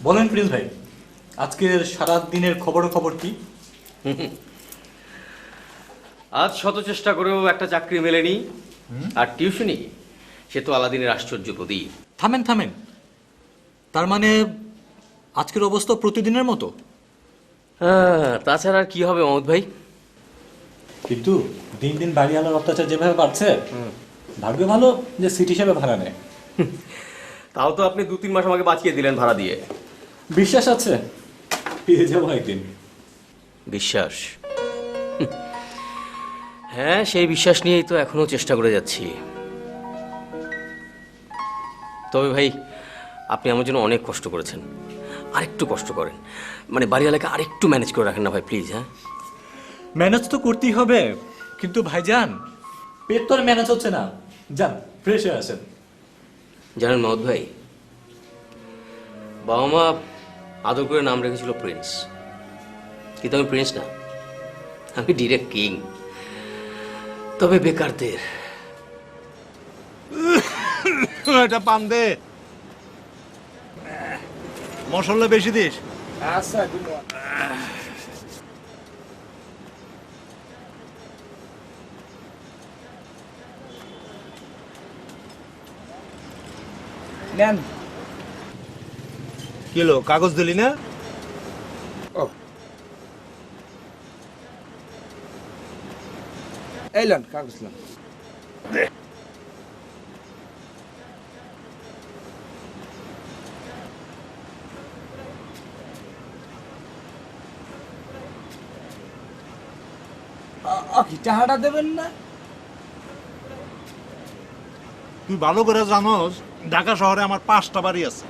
বলেন প্রিন্স ভাই, আজকের সারা দিনের খবর কি? আজ শত চেষ্টা করেও একটা চাকরি মেলেনি, আর টিউশনি সে তো আলাদিনের আশ্চর্য প্রদীপ। থামেন, তার মানে আজকের অবস্থা প্রতিদিনের মতো? হ্যাঁ, তাছাড়া আর কি হবে মহম্মদ ভাই। কিন্তু দিন দিন বাড়িওয়ালার অত্যাচার যেভাবে বাড়ছে, ভাগ্য ভালো যে সিটি হিসেবে ভাড়া নেয়। তাও তো আপনি 2-3 মাস আমাকে বাঁচিয়ে দিলেন ভাড়া দিয়ে। বিশ্বাস আছে পেয়ে যাবো একদিন। বিশ্বাস? হ্যাঁ, সেই বিশ্বাস নিয়েই তো এখনো চেষ্টা করে যাচ্ছি। তবে ভাই, আপনি আমার জন্য অনেক কষ্ট করেছেন, আরেকটু কষ্ট করেন, মানে বাড়িওয়ালাকে আরেকটু ম্যানেজ করে রাখেন না ভাই, প্লিজ। হ্যাঁ, ম্যানেজ তো করতেই হবে, কিন্তু ভাইজান পেট তো আর ম্যানেজ হচ্ছে না। যান, ফ্রেশ হয়ে আসেন। জানেন মহম্মদ ভাই, বাবা মা আদর করে নাম রেখেছিল প্রিন্স, কিন্তু আমি প্রিন্স না, আমি ডিরেক্ট কিং। তবে বেকারদের এটা পান দে, মশলা বেশি দিস। আচ্ছা, নেন। কিলো কাগজ দিলি না? ও, এই লন কাগজ লন। কি টাকাটা দেবেন না? তুই ভালো করে জানোস ঢাকা শহরে আমার 5টা বাড়ি আছে।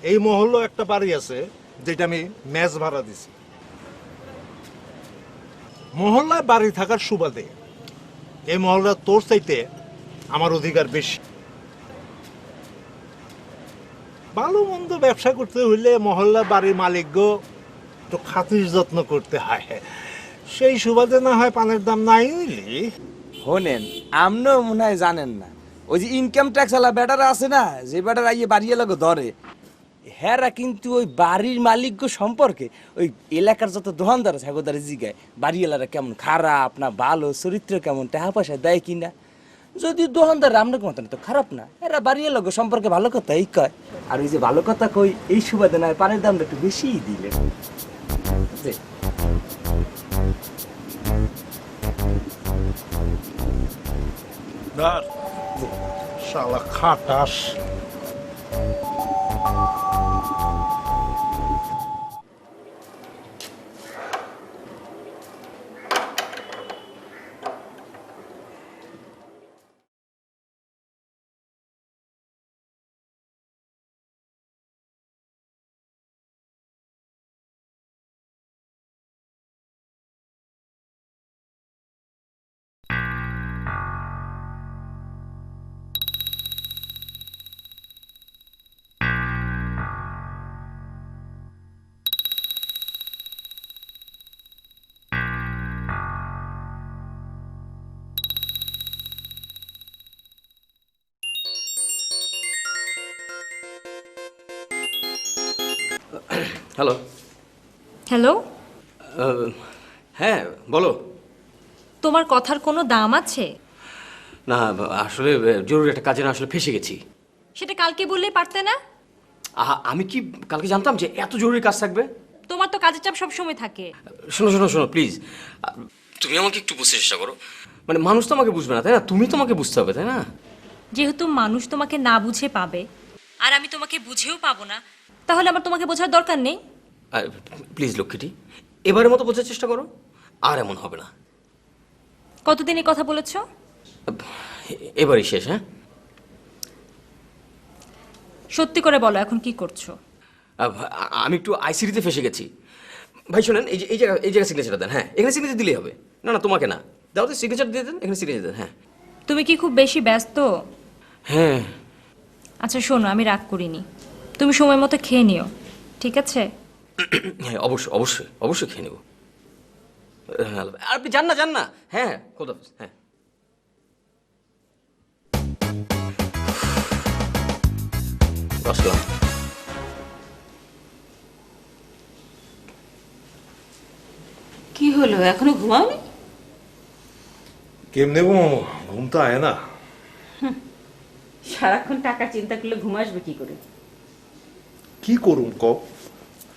এই মহল্লো একটা বাড়ি আছে যেটা আমি মেস ভাড়া দিছি। মহল্লায় বাড়ি থাকার সুবাদে এই মহল্লা তোর চাইতে আমার অধিকার বেশি। ভালো মন্দ ব্যবসা করতে হইলে মহল্লা বাড়ির মালিকগো একটু খাতির যত্ন করতে হয়। সেই সুবাদে না হয় পানের দাম নাই নিলি। শোনেন, আপনিও মনে হয় জানেন না, ওই যে ইনকাম ট্যাক্স ওয়ালা বেটারা আছে না, যে বেটারা ইয়ে বাড়িয়ে লোক ধরে, হেরা কিন্তু ওই বাড়ির মালিক সম্পর্কে ওই এলাকার যত দোকানদার আছে হেগোদারে জিগায় বাড়িওয়ালারা কেমন খারাপ না ভালো, চরিত্র কেমন, টাকা পয়সা দেয় কিনা। যদি দোকানদার আপনার মতন তো খারাপ না, এরা বাড়িওয়ালা সম্পর্কে ভালো কথা এই কয়। আর ওই যে ভালো কথা কই এই সুবাদে না পানির দামটা একটু বেশিই দিলে। ধর শালা খাটাস। হ্যালো। হ্যালো, হ্যাঁ বলো। তোমার কথার কোনো দাম আছে? না, আসলে জরুরি একটা কাজে না, আসলে ফেসে গেছি। সেটা কালকে বললেই পারতে না? আমি কি কালকে জানতাম যে এত জরুরি কাজ থাকবে? তোমার তো কাজের চাপ সবসময় থাকে। শোনো প্লিজ, তুমি আমাকে একটু বুঝতে চেষ্টা করো। মানে মানুষ তো আমাকে বুঝবে না, তাই না? তুমি তোমাকে বুঝতে হবে, তাই না? যেহেতু মানুষ তোমাকে না বুঝে পাবে আর আমি তোমাকে বুঝেও পাবো না, তাহলে আমার তোমাকে বোঝার দরকার নেই। প্লিজ লক্ষ্মীটি, এবারের মতো বোঝার চেষ্টা করো, আর এমন হবে না। কতদিন এই কথা বলেছো? এবারই শেষ। হ্যাঁ, সত্যি করে বলো, এখন কি করছো? আমি একটু আইসিডিতে ফেসে গেছি। ভাই শোনেন, এই জায়গায় সিগনেচারটা দেন। হ্যাঁ, এখানে সিগনেচার দিলেই হবে। না, তোমাকে না, দাও তো, সিগনেচার দিয়ে দেন, এখানে সিগনেচার দেন। হ্যাঁ। তুমি কি খুব বেশি ব্যস্ত? হ্যাঁ। আচ্ছা শোনো, আমি রাগ করিনি, তুমি সময় মতো খেয়ে নিও, ঠিক আছে? হ্যাঁ, অবশ্যই খেয়ে নেব। আপনি যান না। হ্যাঁ, খোদা হাফেজ। হ্যাঁ। আসলাম। কি হলো, এখনো ঘুমাওনি? কেমনে ঘুমাবো, ঘুম তো আয় না। সারাক্ষণ টাকা চিন্তা করলে ঘুম আসবে কি করে? কি করুম ক,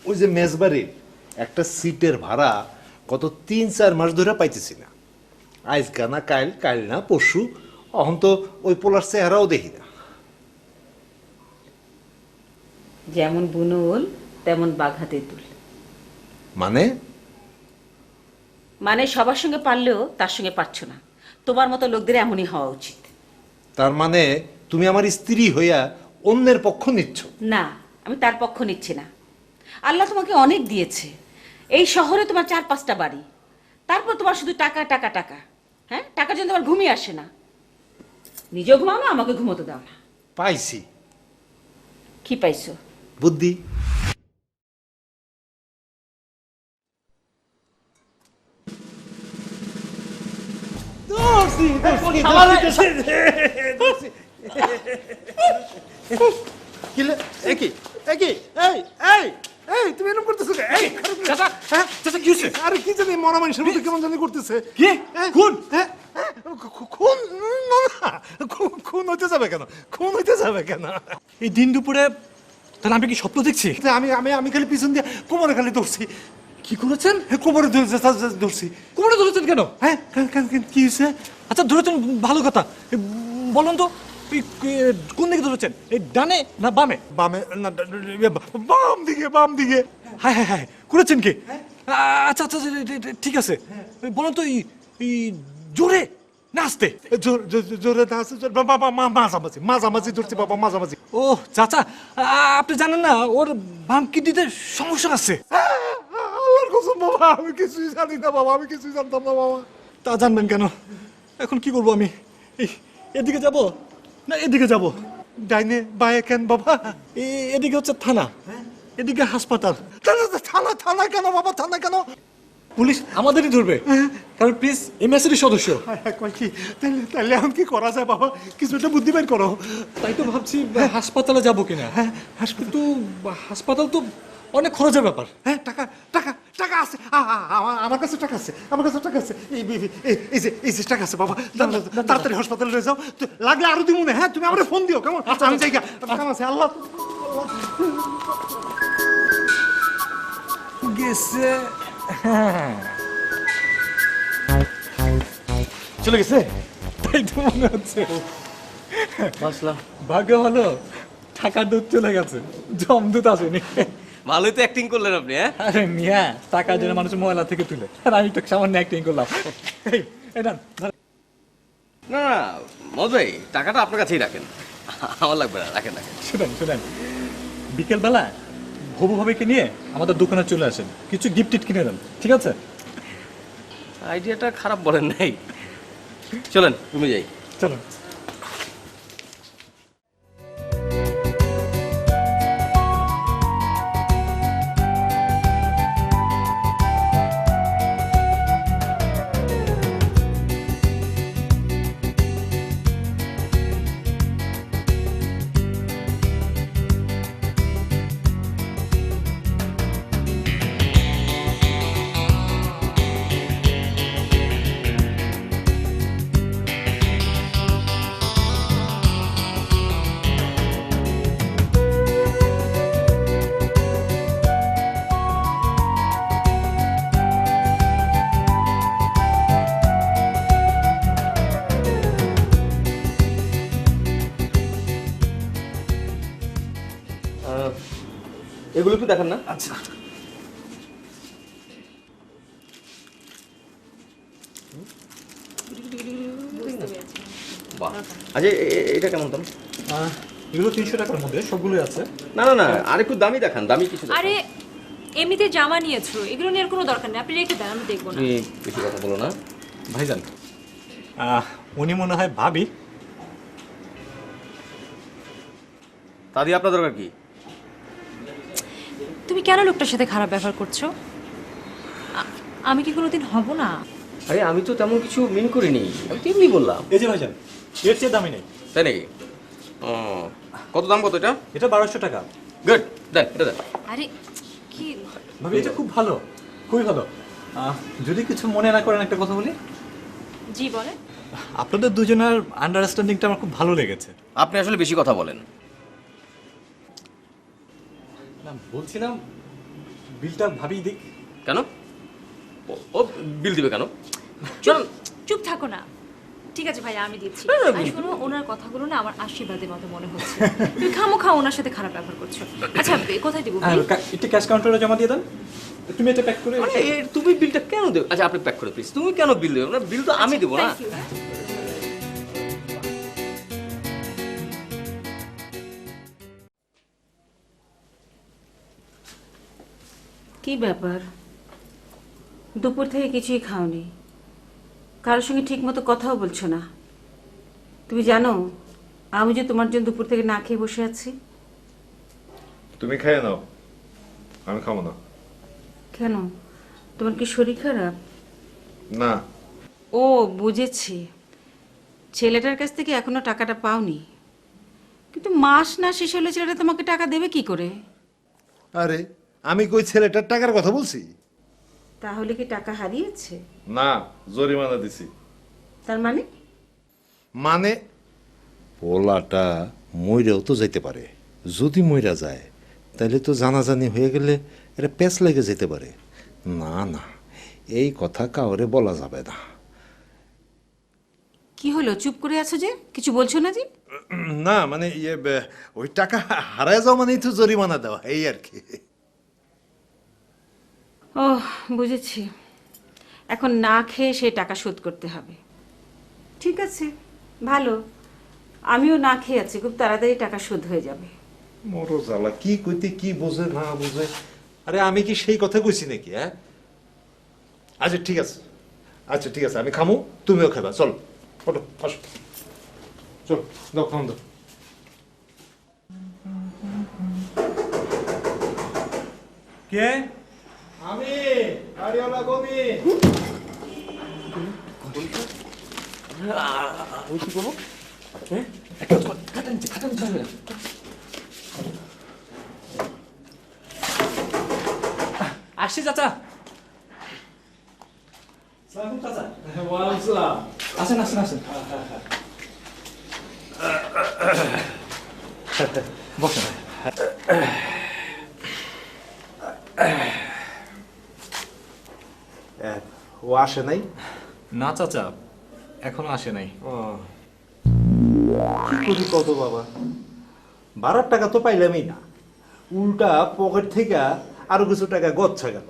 ওই যে মেজবাড়ির একটা সিটের ভাড়া গত 3-4 মাস ধরে পাইতেছি না। আজকা না কাইল, কাইল না পরশু, অহন তো ওই পোলার চেহারাও দেখি না। যেমন বুনুল তেমন বাঘা তেঁতুল। মানে মানে সবার সঙ্গে পারলেও তার সঙ্গে পারছো না। তোমার মতো লোকদের এমনই হওয়া উচিত। তার মানে তুমি আমার স্ত্রী হইয়া অন্যের পক্ষ নিচ্ছ? না, আমি তার পক্ষ নিচ্ছি না। আল্লাহ তোমাকে অনেক দিয়েছে। এই শহরে তোমার 4-5টা বাড়ি, তারপর তোমার শুধু টাকা টাকা টাকা। হ্যাঁ, টাকার জন্য তোমার ঘুমিয়ে আসে না। নিজেও ঘুমাও না, আমাকে ঘুমোতে দাও না। পাইছি কি পাইছো? বুদ্ধি। তুমি এরকম করতেছো কেন? এই, চাচা, হ্যাঁ চাচা কি হচ্ছে? আরে কি জানি মরা মানুষের মধ্যে কেমন জানি করতেছে। কি? খুন? হ্যাঁ, হ্যাঁ, খুন না, না, খুন হইতে যাবে কেন? খুন হইতে যাবে কেন? এই দিন দুপুরে তাহলে আমি কি স্বপ্ন দেখছি? আমি আমি আমি খালি পিছন দিয়ে কোমরে খালি ধরছি। কি করেছেন? কোমরে ধরছি। কোমরে ধরেছেন কেন? হ্যাঁ, কি হয়েছে? আচ্ছা ধরেছেন, ভালো কথা। বলুন তো কোন দিকে ধরেছেন, এই ডানে না বামে? বামে না, বাম দিকে, বাম দিকে। হ্যাঁ হ্যাঁ হ্যাঁ, করেছেন কি? আচ্ছা আচ্ছা, ঠিক আছে। বলুন তো এই জোরে না আস্তে? জোরে না আছে, মাঝামাঝি ধরছি বাবা, মাঝামাঝি। ও চাচা, আপনি জানেন না ওর বাম কিডনিতে সমস্যা আছে। আল্লাহর কসম বাবা, আমি কিছুই জানি না বাবা, আমি কিছুই জানতাম না বাবা। তা জানবেন কেন? এখন কি করব আমি? এদিকে যাব না এদিকে যাব? ডাইনে বায়ে কেন বাবা? এদিকে হচ্ছে থানা, এদিকে হাসপাতাল। থানা থানা কেন বাবা, থানা কেন? পুলিশ আমাদেরই ধরবে, কারণ প্লিজ এমএসএর সদস্য। কয় কি? তাহলে এখন কি করা যায় বাবা? কিছু একটা বুদ্ধি বের করো। তাই তো ভাবছি হাসপাতালে যাব কিনা। কিন্তু হাসপাতাল তো অনেক খরচের ব্যাপার। হ্যাঁ, টাকা টাকা টাকা আছে, আমার কাছে টাকা আছে, আমার কাছে টাকা আছে। এই যে টাকা আছে বাবা, তাড়াতাড়ি হাসপাতালে নিয়ে যাও। লাগলে আরো দিব না। হ্যাঁ, তুমি আমার ফোন দিও কেমন? আমি জায়গা কাম আছে। আল্লাহ গেছে, চলে গেছে, তাই তো মনে হচ্ছে। আসলাম। ভাগ্য ভালো, টাকার দুধ চলে গেছে, জমদূত আসেনি। ভালোই তো অ্যাক্টিং করলেন আপনি, হ্যাঁ? আরে মিয়া, টাকার জন্য মানুষ ময়লা থেকে তুলে, আর আমি তো সামান্য অ্যাক্টিং করলাম। এই নেন, ধরেন। না না মদ ভাই, টাকাটা আপনার কাছেই রাখেন, আমার লাগবে না। রাখেন রাখেন। শুনেন, বিকেলবেলা ভবু ভাবিকে নিয়ে আমাদের দোকানে চলে আসেন, কিছু গিফট টিফট কিনে দেন, ঠিক আছে? আইডিয়াটা খারাপ বলেন নাই। চলেন রুমে যাই। চলো। এগুলো একটু দেখান না। আচ্ছা, বাহ, আচ্ছা এটা কেমন দাম? এগুলো 300 টাকার মধ্যে সবগুলোই আছে। না না না, আর একটু দামি দেখান, দামি কিছু দেখান। আরে এমনিতে জামা নিয়েছো, এগুলো নেওয়ার কোনো দরকার নেই, আপনি রেখে দেন, আমি দেখবো না। তুমি বেশি কথা বলো না। ভাইজান, উনি মনে হয় ভাবি। তা দিয়ে আপনার দরকার কি? তুমি কেন লোকটার সাথে খারাপ ব্যবহার করছো? আমি কি কোনোদিন হব না? আরে আমি তো তেমন কিছু মিন করিনি, আমি তো এমনি বললাম। এই যে ভাইজান, এর চেয়ে দামি নেই। তাই নাকি? ও কত দাম কত এটা? এটা 1200 টাকা। গুড, দেন এটা দেন। আরে কি ভাবি এটা খুব ভালো, খুবই ভালো। যদি কিছু মনে না করেন একটা কথা বলি। জি বলে? আপনাদের দুজনের আন্ডারস্ট্যান্ডিংটা আমার খুব ভালো লেগেছে। আপনি আসলে বেশি কথা বলেন। না বলছিলাম বিলটা ভাবি দিক। কেন? ও বিল দিবে কেন? চল। চুপ থাকো না। ঠিক আছে ভাইয়া, আমি দিচ্ছি। আর শোনো, ওনার কথাগুলো না আমার আশীর্বাদের মতো মনে হচ্ছে। তুমি খামোখা ওনার সাথে খারাপ ব্যবহার করছো। আচ্ছা কোথায় দিব bill? একটু ক্যাশ কাউন্টারে জমা দিয়ে দেন। তুমি এটা প্যাক করে। মানে তুমি বিলটা কেন দেবে? আচ্ছা আপনি প্যাক করে প্লিজ। তুমি কেন বিল দেবে? না বিল তো আমি দেবো না। Thank you, হ্যাঁ। কি ব্যাপার, দুপুর থেকে কিছুই খাওনি, কারোর সঙ্গে ঠিক মতো কথাও বলছো না। তুমি জানো আমি যে তোমার জন্য দুপুর থেকে না খেয়ে বসে আছি? তুমি খাইয়ে নাও, আমি খাবো না। কেন, তোমার কি শরীর খারাপ? না, ও বুঝেছি, ছেলেটার কাছ থেকে এখনো টাকাটা পাওনি। কিন্তু মাস না শেষ হলে ছেলেটা তোমাকে টাকা দেবে কি করে? আরে আমি কই ছেলেটার টাকার কথা বলছি? তাহলে কি টাকা হারিয়েছে? না, জরিমানা দিছি। তার মানে? মানে পোলাটা মইরাও তো যাইতে পারে। যদি মইরা যায় তাহলে তো জানাজানি হয়ে গেলে এটা পেঁচ লেগে যেতে পারে। না না, এই কথা কাউরে বলা যাবে না। কি হলো, চুপ করে আছো যে, কিছু বলছো না যে? না মানে ওই টাকা হারায় যাওয়া মানেই তো জরিমানা দেওয়া, এই আর কি। ও বুঝেছি, এখন না খেয়ে সেই টাকা শোধ করতে হবে। ঠিক আছে, ভালো, আমিও না খেয়ে আছি, খুব তাড়াতাড়ি টাকা শোধ হয়ে যাবে। মরো জ্বালা, কি কইতে কি বোঝে না বোঝে। আরে আমি কি সেই কথা কইছি নাকি? হ্যাঁ আচ্ছা ঠিক আছে, আচ্ছা ঠিক আছে, আমি খামু, তুমিও খাবা। চল ওঠো, আসো, চল দাও, খাম দাও। কে? আমি গাড়িওয়ালা কবি। আমি কি করবো? আসছি চাচা। চাচা আসেন আসেন আসেন, বসেন। ও আসে নাই? না চাচা, এখনো আসে নাই। কি করি কত বাবা, ভাড়ার টাকা তো পাইলামই না, উল্টা পকেট থেকে আরো কিছু টাকা গচ্ছা গেল।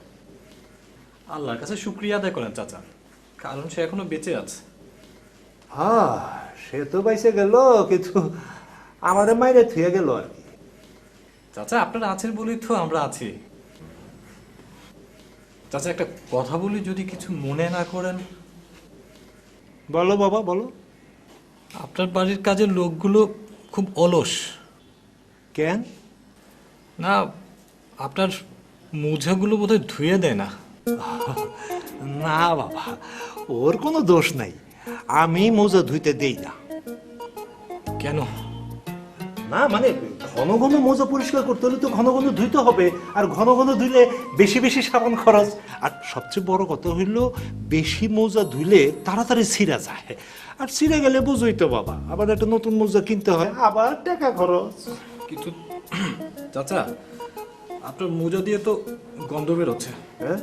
আল্লাহর কাছে শুকরিয়া আদায় করেন চাচা, কারণ সে এখনো বেঁচে আছে। হ্যাঁ সে তো পাইছে গেল, কিন্তু আমাদের মাইরে থুয়ে গেল আর কি। চাচা আপনারা আছেন বলেই তো আমরা আছি। চাচা একটা কথা বলি, যদি কিছু মনে না করেন। বলো বাবা বলো। আপনার বাড়ির কাজের লোকগুলো খুব অলস। কেন? না, আপনার মোজাগুলো বোধহয় ধুয়ে দেয় না। না বাবা, ওর কোনো দোষ নাই, আমি মোজা ধুইতে দেই না। কেন? না মানে ঘন ঘন মোজা পরিষ্কার করতে হলে তো ঘন ঘন ধুইতে হবে, আর ঘন ঘন ধুইলে বেশি বেশি সাবান খরচ। আর সবচেয়ে বড় কথা হইল, বেশি মোজা ধুইলে তাড়াতাড়ি ছিঁড়া যায়, আর ছিঁড়ে গেলে বুঝই তো বাবা, আবার একটা নতুন মোজা কিনতে হয়, আবার টাকা খরচ। কিন্তু চাচা আপনার মোজা দিয়ে তো গন্ধ বেরোচ্ছে। হ্যাঁ?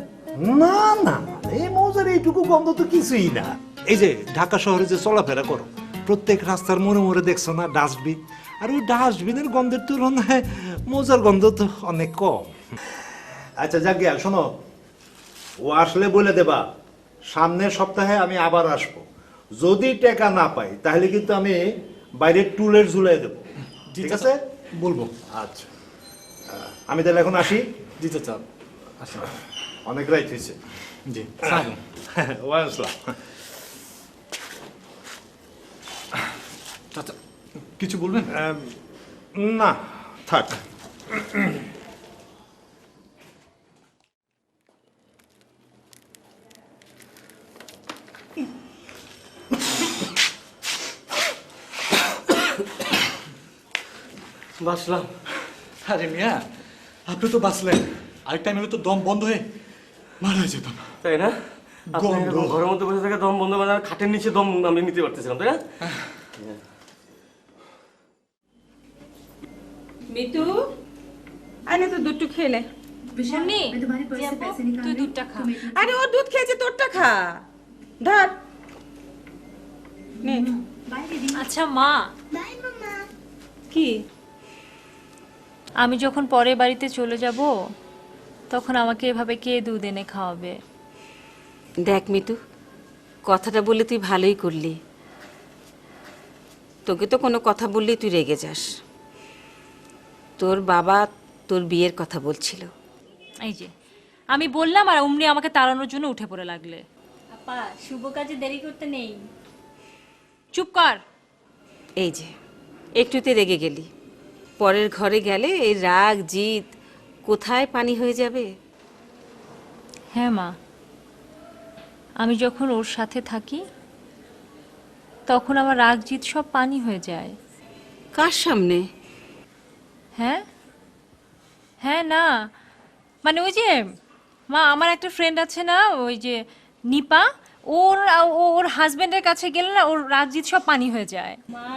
না না, এই মোজার এইটুকু গন্ধ তো কিছুই না। এই যে ঢাকা শহরে যে চলাফেরা করো, প্রত্যেক রাস্তার মোড়ে মোড়ে দেখছো না ডাস্টবিন, আর ওই ডাস্টবিনের গন্ধের তুলনায় মোজার গন্ধ তো অনেক কম। আচ্ছা যাক গিয়া, শোনো, ও আসলে বলে দেবা সামনের সপ্তাহে আমি আবার আসবো। যদি টাকা না পাই তাহলে কিন্তু আমি বাইরে টুলের ঝুলাই দেবো, ঠিক আছে? বলবো। আচ্ছা, আমি তাহলে এখন আসি। জি চাচা আসেন। অনেক রাইট হয়েছে। জি ওয়ালাইকুম। চাচা কিছু বলবেন? না থাক। বাসলাম। আরে মিয়া, আপনি তো বাঁচলেন, আরেকটা আমি তো দম বন্ধ হয়ে মারা যেতাম। তাই না? আপনি গন্ধ। এরকম ঘরের মধ্যে বসে থেকে দম বন্ধ মানে খাটের নিচে দম আমি নিতে পারতেছিলাম, তাই না? মিতু আরে তো দুধটু খেয়ে নে। মুন্নি, তুই দুধটা খা। আরে ও দুধ খেয়েছে, তোরটা খা। ধর নে। আচ্ছা মা, কি? আমি যখন পরের বাড়িতে চলে যাব তখন আমাকে এভাবে কে দুধ এনে খাওয়াবে? দেখ মিতু, কথাটা বলে তুই ভালোই করলি। তোকে তো কোনো কথা বললেই তুই রেগে যাস। তোর বাবা তোর বিয়ের কথা বলছিল। এই যে আমি বললাম আর অমনি আমাকে তাড়ানোর জন্য উঠে পড়ে লাগলে। আপা শুভ কাজে দেরি করতে নেই। চুপ কর। এই যে একটুতে রেগে গেলি, পরের ঘরে গেলে এই রাগ জিদ কোথায় পানি হয়ে যাবে? হ্যাঁ মা, আমি যখন ওর সাথে থাকি তখন আমার রাগ জিত সব পানি হয়ে যায়। কার সামনে? হ্যাঁ হ্যাঁ, না মানে ওই যে মা, আমার একটা ফ্রেন্ড আছে না, ওই যে নিপা, ওর ওর হাজবেন্ডের কাছে গেলে না ওর রাগ জিত সব পানি হয়ে যায়। মা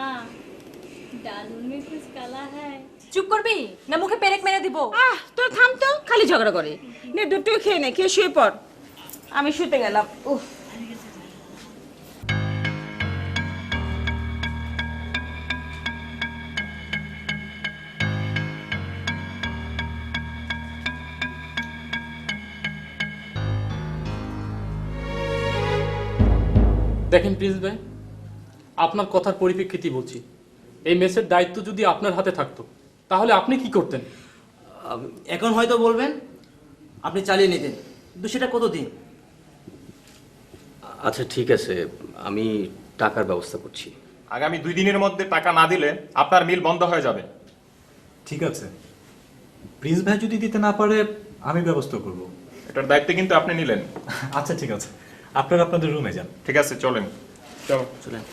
ডালুন মে কুছ কালা হ্যায়। চুপ করবি না মুখে পেরেক মেরে দিব? তোর থাম তো, খালি ঝগড়া করে। নে দুটো খেয়ে নে, খেয়ে শুয়ে পড়। আমি শুতে গেলাম। উফ। দেখেন প্রিন্স ভাই, আপনার কথার পরিপ্রেক্ষিতেই বলছি, এই মেসের দায়িত্ব যদি আপনার হাতে থাকতো তাহলে আপনি কি করতেন? এখন হয়তো বলবেন আপনি চালিয়ে নিতেন, কিন্তু সেটা কতদিন? আচ্ছা ঠিক আছে, আমি টাকার ব্যবস্থা করছি। আগামী 2 দিনের মধ্যে টাকা না দিলে আপনার মিল বন্ধ হয়ে যাবে। ঠিক আছে, প্রিন্স ভাই যদি দিতে না পারে আমি ব্যবস্থা করব। এটার দায়িত্ব কিন্তু আপনি নিলেন। আচ্ছা ঠিক আছে, আপনারা আপনাদের রুমে যান। ঠিক আছে, চলেন। চলো। চলেন।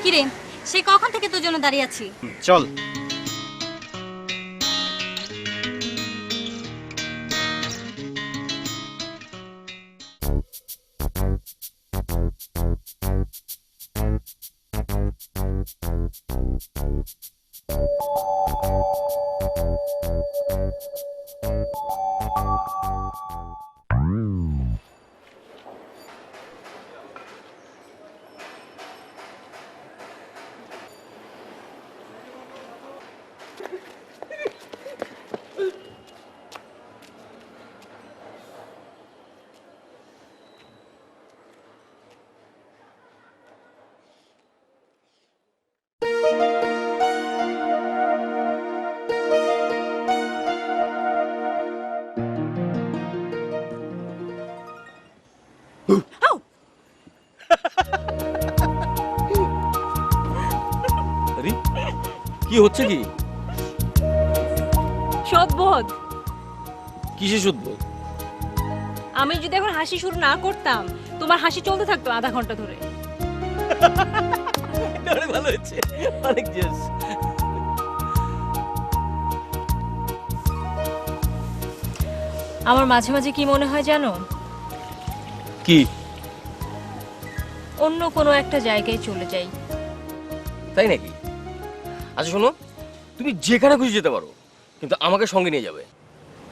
কিরে, সে কখন থেকে তোর জন্য দাঁড়িয়ে আছি। চল। আরে কি হচ্ছে কি? সদবোধ। কিসে শুধবো? আমি যদি এখন হাসি শুরু না করতাম তোমার হাসি চলতে থাকতো আধা ঘন্টা ধরে। অনেক ভালো হচ্ছে, অনেক জোস। আমার মাঝে মাঝে কি মনে হয় জানো? কি? অন্য কোনো একটা জায়গায় চলে যাই। তাই নাকি? আচ্ছা শোনো, তুমি যেখানে খুশি যেতে পারো, কিন্তু আমাকে সঙ্গে নিয়ে যাবে।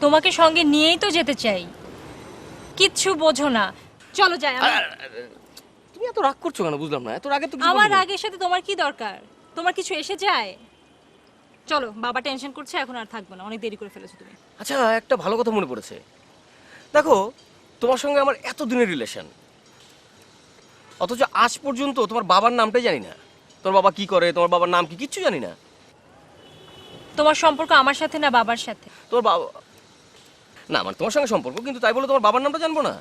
তোমাকে সঙ্গে নিয়েই তো যেতে চাই, কিচ্ছু বোঝো না। চলো যাই। তুমি এত রাগ করছো কেন বুঝলাম না? এত রাগে তো কিছু আমার বলিনি। রাগের সাথে তোমার কি দরকার? তোমার কিছু এসে যায়? চলো, বাবা টেনশন করছে, এখন আর থাকবো না, অনেক দেরি করে ফেলেছো তুমি। আচ্ছা একটা ভালো কথা মনে পড়েছে, দেখো তোমার সঙ্গে আমার এত দিনের রিলেশন, অথচ আজ পর্যন্ত তোমার বাবার নামটাই জানি না। তোমার বাবা কি করে, তোমার বাবার নাম কি, কিচ্ছু জানি না। তোমার সম্পর্ক আমার সাথে না বাবার সাথে? তোমার বাবা না, মানে তোমার সঙ্গে সম্পর্ক, কিন্তু তাই বলে তোমার বাবার নামটা জানবো না?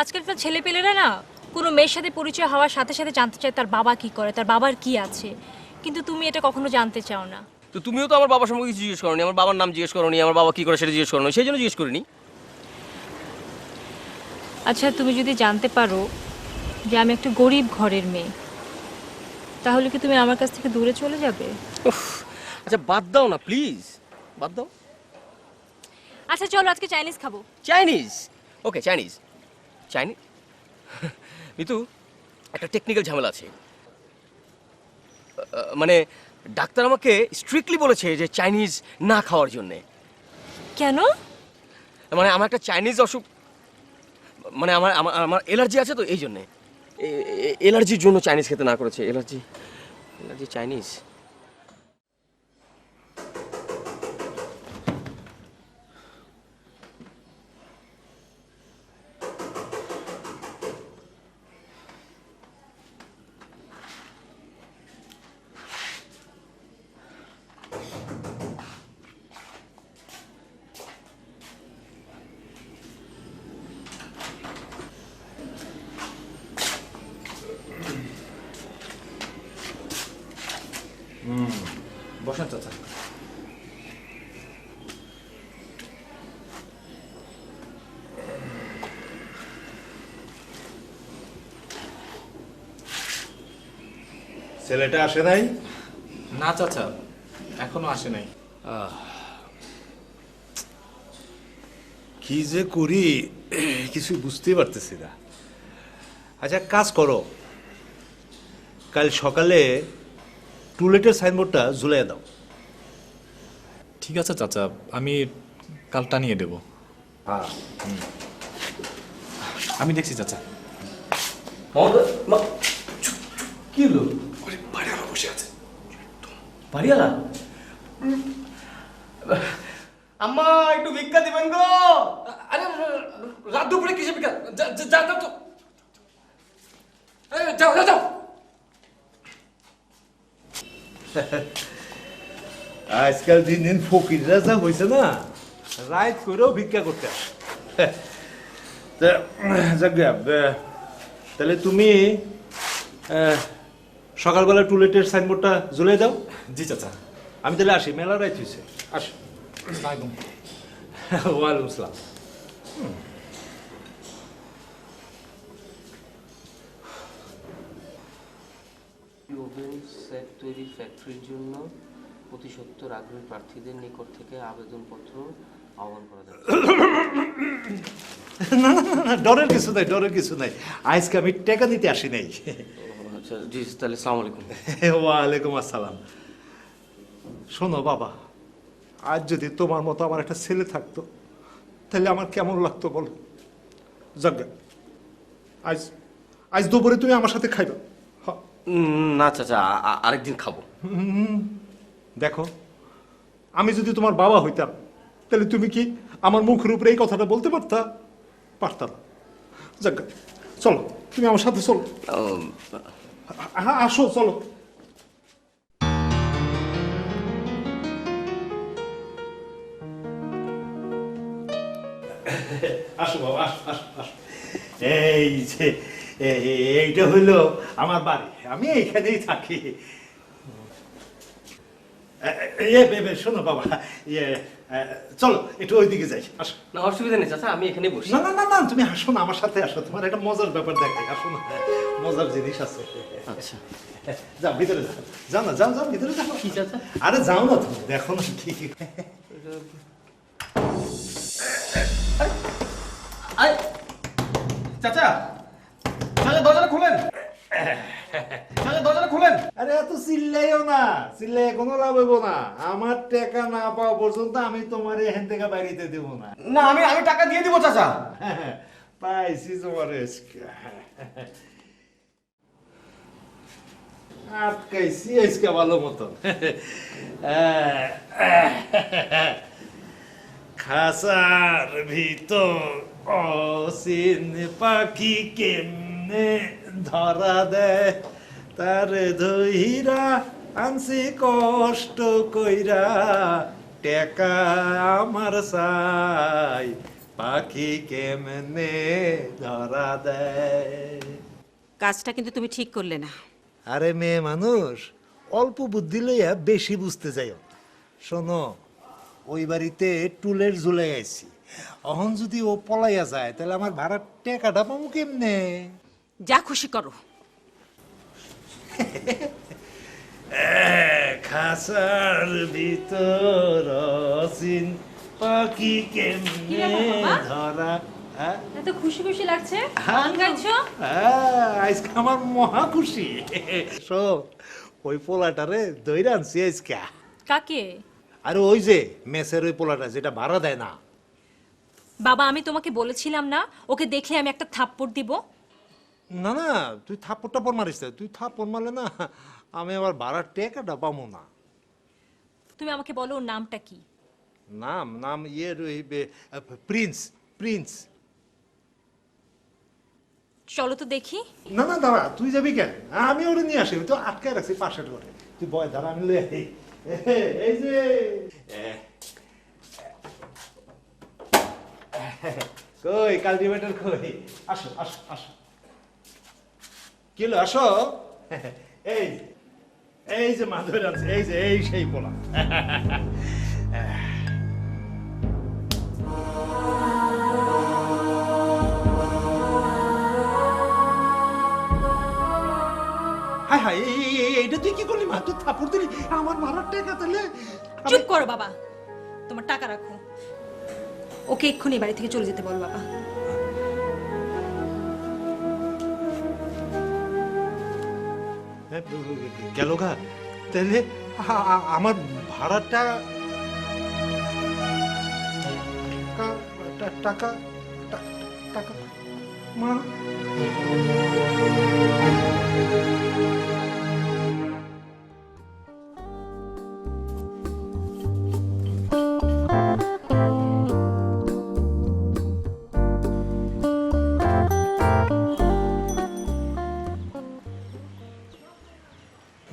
আজকালকার ছেলেপেলেরা না কোনো মেয়ের সাথে পরিচয় হওয়ার সাথে সাথে জানতে চায় তার বাবা কি করে, তার বাবার কি আছে, কিন্তু তুমি এটা কখনো জানতে চাও না। তো তুমিও তো আমার বাবার সম্পর্কে কিছু জিজ্ঞেস করোনি, আমার বাবার নাম জিজ্ঞেস করোনি, আমার বাবা কি করে সেটা জিজ্ঞেস করোনি, সেই জন্য জিজ্ঞেস করিনি। আচ্ছা, তুমি যদি জানতে পারো যে আমি একটা গরিব ঘরের মেয়ে, তাহলে কি তুমি আমার কাছ থেকে দূরে চলে যাবে? উফ, আচ্ছা বাদ দাও না প্লিজ, বাদ দাও। আচ্ছা চলো আজকে চাইনিজ খাবো। চাইনিজ? ওকে চাইনিজ। চাইনিজ মিতু, একটা টেকনিক্যাল ঝামেলা আছে। মানে ডাক্তার আমাকে স্ট্রিক্টলি বলেছে যে চাইনিজ না খাওয়ার জন্যে। কেন? মানে আমার একটা চাইনিজ অসুখ, মানে আমার আমার আমার অ্যালার্জি আছে, তো এই জন্যে অ্যালার্জির জন্য চাইনিজ খেতে না করেছে। Allergy allergy Chinese. বসেন চাচা। ছেলেটা আসে নাই? না চাচা, এখনো আসে নাই। কি যে করি কিছুই বুঝতেই পারতেছি না। আচ্ছা কাজ করো, কাল সকালে টুলেটের সাইনবোর্ডটা ঝুলাই দাও। ঠিক আছে চাচা, আমি কালটা নিয়ে দেব। হ্যাঁ, আমি দেখছি চাচা। কি হলো? বাড়িওয়ালা বসে আছে। বাড়িওয়ালা? আম্মা একটু ভিক্ষা দিবেন গো। আরে রাত দুপুরে কিসে বিকাল? যাও তো, যাও যাও যাও। আজকাল দিন দিন ফকিররা যা হয়েছে না, রাত করেও ভিক্ষা করতে আসে। তা, যাক গে, তাহলে তুমি সকালবেলা টুলেটের সাইনবোর্ডটা ঝুলাই দাও। জি চাচা। আমি তাহলে আসি, মেলা রাত হয়েছে। আস। আসসালামু আলাইকুম। ওয়ালাইকুম আসসালাম। ওভেন সেট তৈরি ফ্যাক্টরির জন্য অতি সত্বর আগ্রহী প্রার্থীদের নিকট থেকে আবেদনপত্র আহ্বান করা যাবে। না না না না, ডরের কিছু নাই, ডরের কিছু নাই। আজকে আমি টাকা নিতে আসি নাই। আচ্ছা জি, তাহলে আসসালামু আলাইকুম। ওয়ালাইকুম আসসালাম। শোনো বাবা, আজ যদি তোমার মতো আমার একটা ছেলে থাকতো তাহলে আমার কেমন লাগতো বলো। যাক গে, আজ আজ দুপুরে তুমি আমার সাথে খাইবা। হ্যাঁ। না চাচা, আরেকদিন খাবো। দেখো, আমি যদি তোমার বাবা হইতাম তাহলে তুমি কি আমার মুখের উপরে এই কথাটা বলতে পারতা? পারতাম। যাক গে, চলো তুমি আমার সাথে চলো। হ্যাঁ আসো, চলো। আসো বাবা, আসো আসো আসো। এই যে এইটা হইলো আমার বাড়ি, আমি এইখানেই থাকি। শোনো বাবা, চলো একটু ওইদিকে যাই। আসো। না অসুবিধা নেই চাচা, আমি এখানে বসি। না না না না, তুমি আসো না, আমার সাথে আসো, তোমার একটা মজার ব্যাপার দেখাই। আসো না, মজার জিনিস আছে। আচ্ছা যাও ভিতরে, যাও যাও না, যাও যাও ভিতরে যাও। কি চাচা? আরে যাও না তুমি, দেখো না কি। চাচা, চাচা দরজাটা খুলেন। চাচা দরজাটা খুলেন। আরে এত চিল্লাইও না, চিল্লাই কোনো লাভ হইব না। আমার টাকা না পাওয়া পর্যন্ত আমি তোমার এখান থেকে বাড়িতে দেব না। না, আমি আমি টাকা দিয়ে দিব চাচা। পাইছি তোমার আটকাইছি আজকে ভালো মতন। খাসার ভিতর অসীন পাখি কেমনে ধরা দেয়, তার ধইরা আনছি কষ্ট কইরা, টেকা আমার চাই, পাখি কেমনে ধরা দেয়। কাজটা কিন্তু তুমি ঠিক করলে না। আরে মেয়ে মানুষ, অল্প বুদ্ধি লইয়া বেশি বুঝতে যাইও। শোনো, ওই বাড়িতে টুলের ঝুলাই আইছি, অহন যদি ও পলাইয়া যায় তাহলে আমার ভাড়ার টাকাটা পাবো কেমনে? যা খুশি করো। খাসার ভিতর অচিন পাখি কেমনে ধরা। এত খুশি খুশি লাগছে, গান গাইছো? আজকে আমার মহা খুশি। শো, ওই পোলাটারে দইরা আনছি আজকে। কাকে? আরে ওই যে মেসের ওই পোলাটা যেটা ভাড়া দেয় না। বাবা, আমি তোমাকে বলেছিলাম না ওকে দেখলে আমি একটা থাপ্পড় দিব? না না, তুই থাপ্পড় টাপ্পড় মারিস না। তুই থাপ্পড় মারলে না আমি আবার ভাড়ার টাকাটা পাবো না। তুমি আমাকে বলো ওর নামটা কি? নাম নাম ইয়ে প্রিন্স। প্রিন্স। চলো তো দেখি। না না দাঁড়া, তুই যাবি কেন? আমি ওরে নিয়ে আসি, তো আটকায় রাখছি পাশের ঘরে। তুই বয়, দাঁড়া আমি লই আই। এই যে কই কাল্টিভেটর কই? আসো আসো আসো। কিলো আসো। এই এই যে মাধুর আছে, এই যে এই সেই পোলা। হায় হায়, এইটা তুই কি করলি মা? তুই থাপড় দিলি আমার ভাড়ার টাকা তাহলে? চুপ করো বাবা, তোমার টাকা রাখো। ওকে এক্ষুনি বাড়ি থেকে চলে যেতে বল বাবা। গেল গা তাহলে আমার ভাড়াটা টাকা টাকা মা।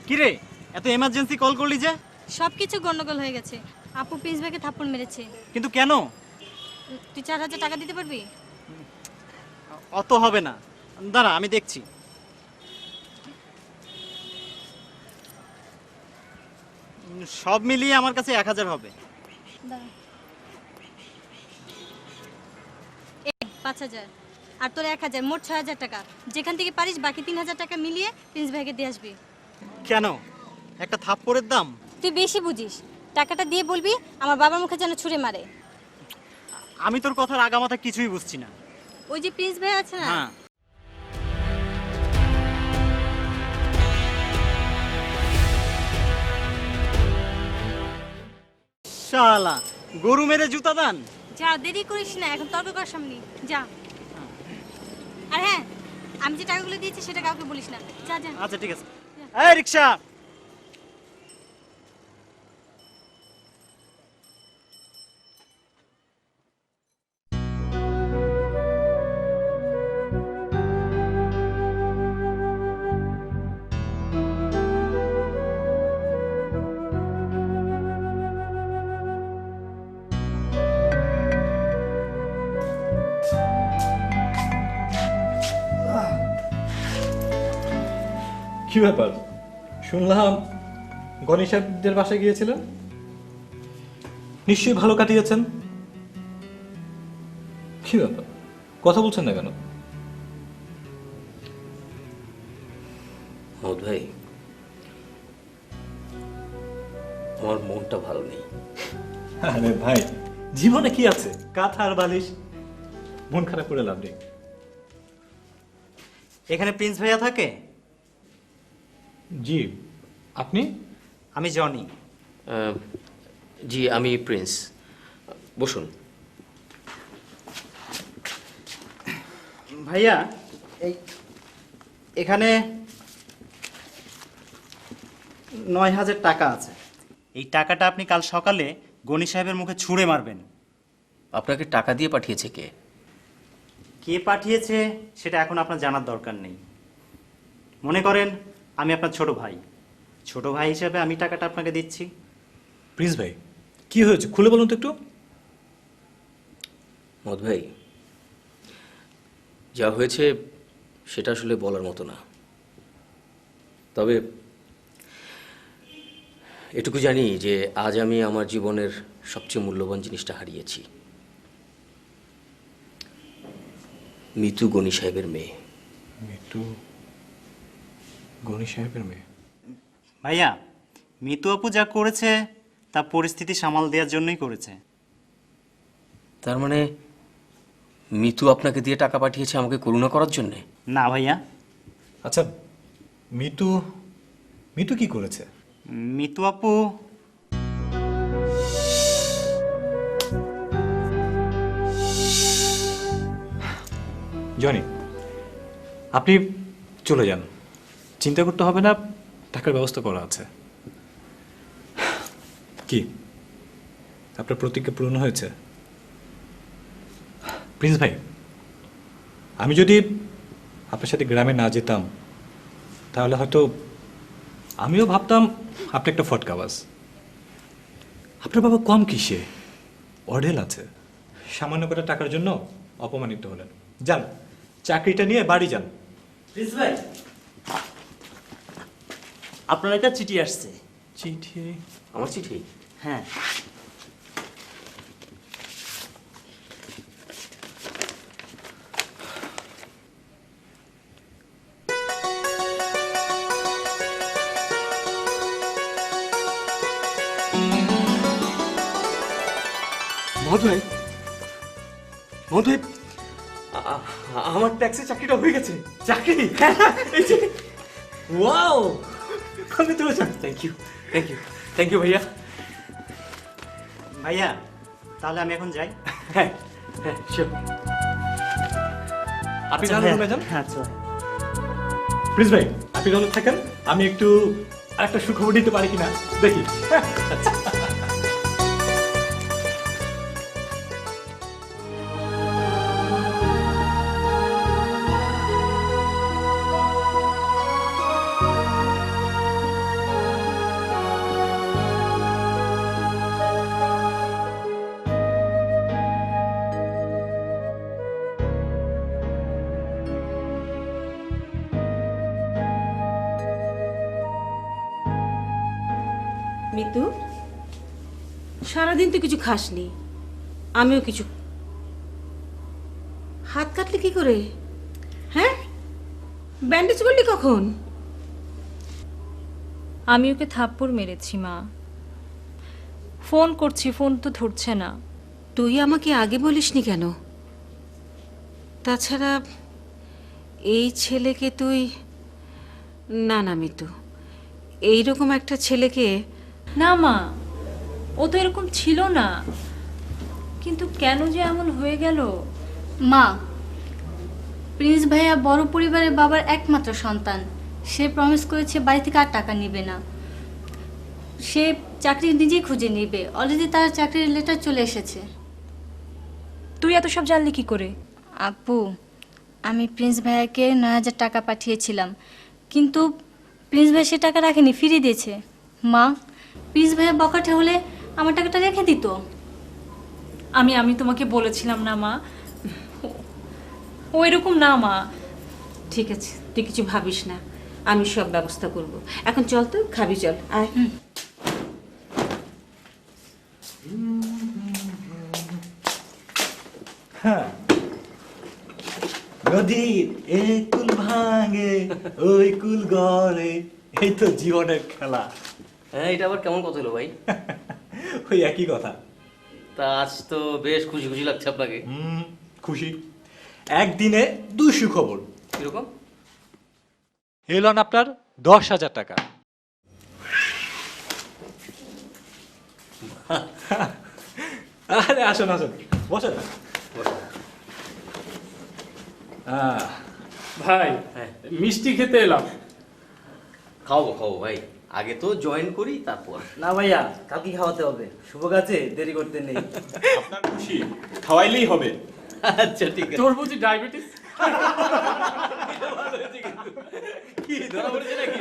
কিরে, এত এমার্জেন্সি কল করলি যে? সবকিছু গন্ডগোল হয়ে গেছে। আপু প্রিন্স ভাইকে থাপ্পড় মেরেছে। কিন্তু কেন? তুই 4000 টাকা দিতে পারবি? অত হবে না, দাঁড়া আমি দেখছি। সব মিলিয়ে আমার কাছে 1000 হবে। এই 5000 আর তোর 1000, মোট 6000 টাকা। যেখান থেকে পারিস বাকি 3000 টাকা মিলিয়ে প্রিন্স ভাইকে দিয়ে আসবি। কেন? একটা থাপ্পড়ের দাম? তুই বেশি বুঝিস। টাকাটা দিয়ে বলবি আমার বাবার মুখে যেন ছুঁড়ে মারে। আমি তোর কথার আগামাথা কিছুই বুঝছি না। ওই যে প্রিন্স ভাই আছে না, হ্যাঁ, শালা গরু মেরে জুতা দান। যা দেরি করিস না, এখন তর্ক করার সামনে যা। আর হ্যাঁ, আমি যে টাকাগুলো দিয়েছি সেটা কাউকে বলিস না। যা যা। আচ্ছা ঠিক আছে। এই রিকশা, কি ব্যাপার? শুনলাম গণেশ সাহেবদের বাসায় গিয়েছিলেন, নিশ্চয়ই ভালো কাটিয়েছেন। কি ব্যাপার, কথা বলছেন না কেন? মহৎ ভাই, আমার মনটা ভালো নেই। আরে ভাই, জীবনে কি আছে? কাঁথা আর বালিশ। মন খারাপ করে লাভ নেই। এখানে প্রিন্স ভাইয়া থাকে? জি, আপনি? আমি জনি। জি, আমি প্রিন্স। বসুন। ভাইয়া, এই এখানে 9000 টাকা আছে। এই টাকাটা আপনি কাল সকালে গনি সাহেবের মুখে ছুঁড়ে মারবেন। আপনাকে টাকা দিয়ে পাঠিয়েছে কে? কে পাঠিয়েছে সেটা এখন আপনার জানার দরকার নেই। মনে করেন আমি আপনার ছোট ভাই। ছোট ভাই হিসেবে আমি টাকাটা আপনাকে দিচ্ছি। প্রিন্স ভাই, কি হয়েছে খুলে বলুন তো একটু। মহৎ ভাই, যা হয়েছে সেটা আসলে বলার মতো না। তবে এটুকু জানি যে আজ আমি আমার জীবনের সবচেয়ে মূল্যবান জিনিসটা হারিয়েছি। মিতু গনি সাহেবের মেয়ে। মিতু গনি সাহেবের মেয়ে? ভাইয়া, মিতু আপু যা করেছে তা পরিস্থিতি সামাল দেওয়ার জন্যই করেছে। তার মানে মিতু আপনাকে দিয়ে টাকা পাঠিয়েছে আমাকে করুণা করার জন্যে? না ভাইয়া, আচ্ছা, মিতু মিতু কি করেছে? মিতু আপু জনি, আপনি চলে যান, চিন্তা করতে হবে না, টাকার ব্যবস্থা করা আছে। কি আপনার প্রতিজ্ঞা পূরণ হয়েছে? প্রিন্স ভাই, আমি যদি আপনার সাথে গ্রামে না যেতাম তাহলে হয়তো আমিও ভাবতাম আপনি একটা ফটকাবাজ। আপনার বাবা কম কিসে, অঢেল আছে। সামান্য করে টাকার জন্য অপমানিত হলেন। যান, চাকরিটা নিয়ে বাড়ি যান। প্রিন্স ভাই, আপনার একটা চিঠি আসছে। চিঠি? আমার চিঠি? হ্যাঁ। মহোদয়, মহোদয়, আমার ট্যাক্সি চাকরিটা হয়ে গেছে। চাকরি? এই যে, wow, congratulation. Thank you, thank you, thank you ভাইয়া। ভাইয়া, তাহলে আমি এখন যাই। হ্যাঁ হ্যাঁ, শিওর। আপনি আচ্ছা তাহলে ভাইয়া। রুমে যান। হ্যাঁ, আচ্ছা। প্লিজ ভাই, আপনি তাহলে থাকেন, আমি একটু আরেকটা সুখবর দিতে পারি কিনা দেখি। আচ্ছা। মিতু, সারাদিন তো কিছু খাসনি, আমিও কিছু। হাত কাটলে কি করে? হ্যাঁ, ব্যান্ডেজ করলি কখন? আমি ওকে থাপ্পড় মেরেছি মা। ফোন করছি, ফোন তো ধরছে না। তুই আমাকে আগে বলিসনি কেন? তাছাড়া এই ছেলেকে তুই... না না মিতু, এইরকম একটা ছেলেকে... না মা, ও তো এরকম ছিল না, কিন্তু কেন যে এমন হয়ে গেল। মা, প্রিন্স ভাইয়া বড় পরিবারের বাবার একমাত্র সন্তান। সে প্রমিস করেছে বাড়ি থেকে আর টাকা নেবে না, সে চাকরি নিজেই খুঁজে নেবে। অলরেডি তার চাকরির লেটার চলে এসেছে। তুই এত সব জানলি কি করে? আপু, আমি প্রিন্স ভাইয়াকে 9,000 টাকা পাঠিয়েছিলাম, কিন্তু প্রিন্স ভাই সে টাকা রাখেনি, ফিরিয়ে দিয়েছে। মা, প্রিন্স ভাইয়া বকাটে হলে আমার টাকাটা রেখে দিত। আমি তোমাকে বলেছিলাম না মা, ও এরকম না মা। ঠিক আছে, তুই কিছু ভাবিস না, আমি সব ব্যবস্থা করব। এখন চল তো, খাবি চল, আয়। নদীর এই কুল ভাঙে ওই কুল গড়ে, এই তো জীবনের খেলা। হ্যাঁ, এটা আবার কেমন কথা হলো ভাই? ওই একই কথা। তা আজ তো বেশ খুশি খুশি লাগছে আপনাকে। খুশি, একদিনে 2 সুখবর। কিরকম? এলন আপনার 10,000 টাকা। আরে আসুন আসুন, বসেন। ভাই, হ্যাঁ। মিষ্টি খেতে এলাম। খাওয়াবো খাওয়াবো ভাই, আগে তো জয়েন করি তারপর। না ভাইয়া, কালকে খাওয়াতে হবে। শুভ কাজে দেরি করতে নেই। আপনার খুশি, খাওয়াইলেই হবে। আচ্ছা ঠিক আছে। তোর বুঝি ডায়াবেটিস? কি ধরা পড়েছে নাকি?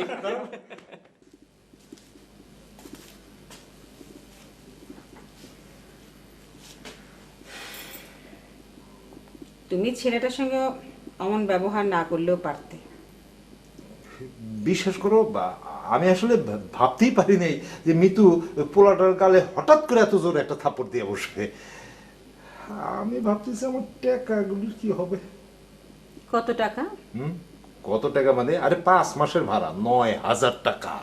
তুমি ছেলেটার সঙ্গে অমন ব্যবহার না করলেও পারতে। বিশ্বাস করো আমি আসলে ভাবতেই পারি নাই যে মিতু পোলাটার গালে হঠাৎ করে এত জোরে একটা থাপ্পড় দিয়ে বসবে। আমি ভাবতেছি আমার টাকাগুলোর কি হবে। কত টাকা? কত টাকা মানে? আরে 5 মাসের ভাড়া 9,000 টাকা।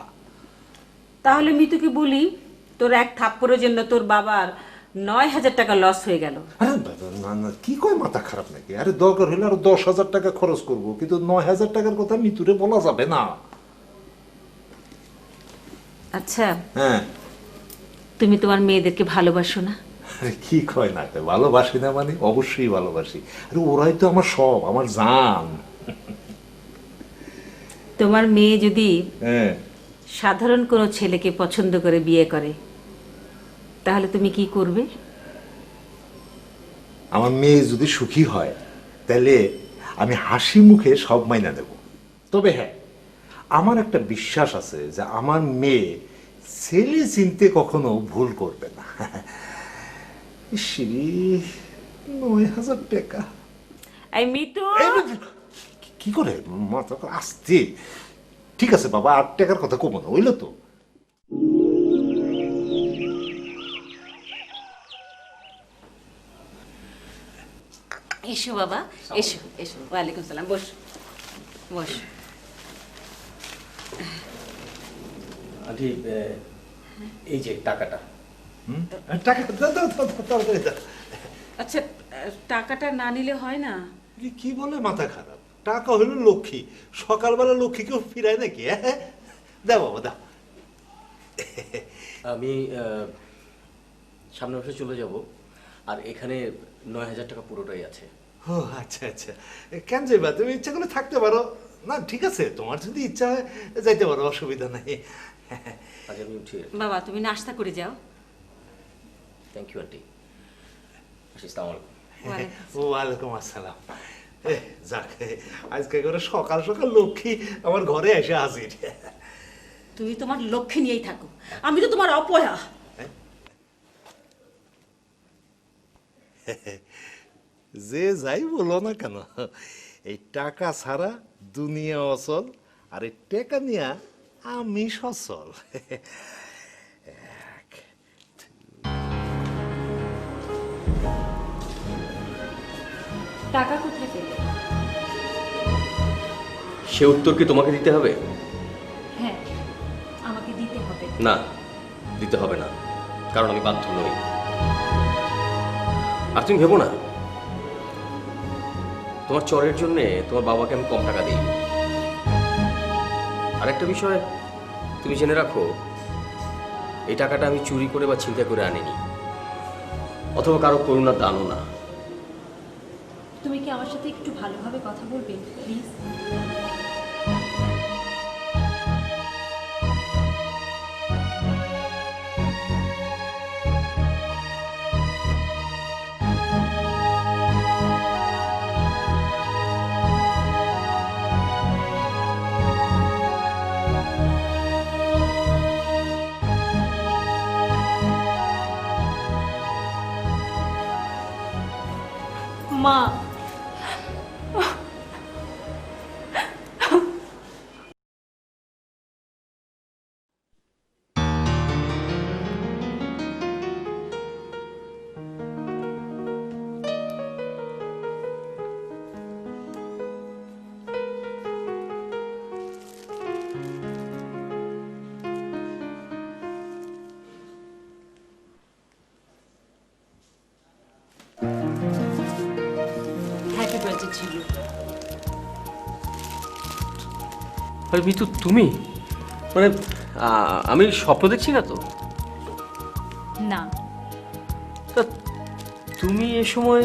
তাহলে মিতুকে বলি তোর এক থাপ্পড়ের জন্য তোর বাবার 9,000 টাকা লস হয়ে গেল। আরে না না, কি কয়, মাথা খারাপ নাকি? আরে দরকার হলে আরো 10,000 টাকা খরচ করব, কিন্তু 9,000 টাকার কথা মিতুরে বলা যাবে না। আচ্ছা, হ্যাঁ, তুমি তোমার মেয়েদেরকে ভালোবাসো না? আরে কি কয় না, ভালোবাসি না মানে অবশ্যই ভালোবাসি। আরে ওরাই তো আমার সব, আমার জান। তোমার মেয়ে যদি হ্যাঁ, সাধারণ কোনো ছেলেকে পছন্দ করে বিয়ে করে তাহলে তুমি কি করবে? আমার মেয়ে যদি সুখী হয় তাহলে আমি হাসি মুখে সব মাইনা দেব। তবে হ্যাঁ, আমার একটা বিশ্বাস আছে যে আমার মেয়ে ছেলে চিনতে কখনো ভুল করবে না। শ্রী 9,000 টাকা। এই মিতু, কি করে মাথা আসতে? ঠিক আছে বাবা, 8 টাকার কথা কমো না, হইলো তো। এসো বাবা, এসো এসো। ওয়ালাইকুম সালাম, বস বস। আন্টি, এই যে টাকাটা। টাকা দাও, দাও, দাও, দাও, তাড়াতাড়ি দাও। আচ্ছা, টাকাটা না নিলে হয় না? কি বলে মাথা খারাপ? টাকা হইল লক্ষ্মী, সকালবেলা লক্ষ্মীকেও ফিরায় নাকি? দাও বাবা দাও। আমি সামনের মাসে চলে যাব, আর এখানে 9,000 টাকা পুরোটাই আছে। ও আচ্ছা আচ্ছা, কেন যাইবা? তুমি ইচ্ছা করলে থাকতে পারো। না ঠিক আছে, তোমার যদি ইচ্ছা হয় যাইতে পারো, অসুবিধা নাই। আজ আমি উঠি। বাবা, তুমি নাস্তা করে যাও। Thank you aunty. আসসালামু আলাইকুম। ওয়ালাইকুম আসসালাম। যাক, আজকে করে সকাল সকাল লক্ষ্মী আমার ঘরে এসে হাজির। তুমি তোমার লক্ষ্যে নিয়েই থাকো, আমি তো তোমার অপয়া। যে যাই বলো না কেন, এই টাকা ছাড়া দুনিয়া অচল, আর এই টাকা নিয়ে আমি সচল। টাকা কোথায় পেলে? সে উত্তর কি তোমাকে দিতে হবে? হ্যাঁ, আমাকে দিতে হবে। না, দিতে হবে না, কারণ আমি বাধ্য নই। আর তুমি ভেবো না, তোমার চরের জন্য তোমার বাবাকে আমি কম টাকা দিই। আর একটা বিষয় তুমি জেনে রাখো, এই টাকাটা আমি চুরি করে বা ছিনতাই করে আনিনি, অথবা কারো করুণার দানও না। তুমি কি আমার সাথে একটু ভালোভাবে কথা বলবে প্লিজ? মা, হ্যাপি বার্থডে টু ইউ। আরে মিতু, তুমি মানে আমি স্বপ্ন দেখছি না তো? না, তা তুমি এ সময়?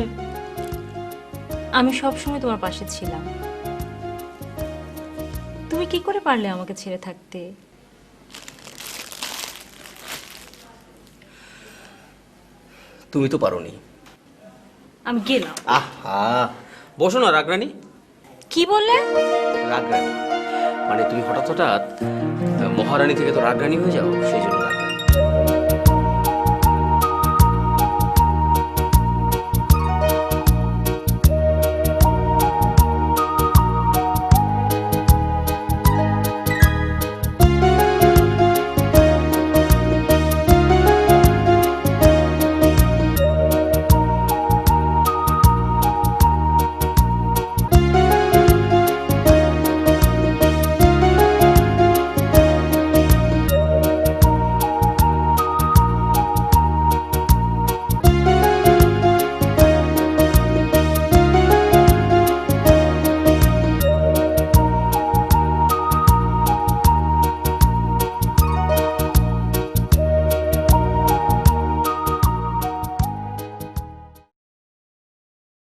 আমি সবসময় তোমার পাশে ছিলাম। তুমি কি করে পারলে আমাকে ছেড়ে থাকতে? তুমি তো পারোনি। আমি গেলাম। আহা, বসো না রাগরানি। কি বললে? রাগরানি মানে তুমি হঠাৎ হঠাৎ মহারানী থেকে তো রাগরানি হয়ে যাও, সেই জন্য।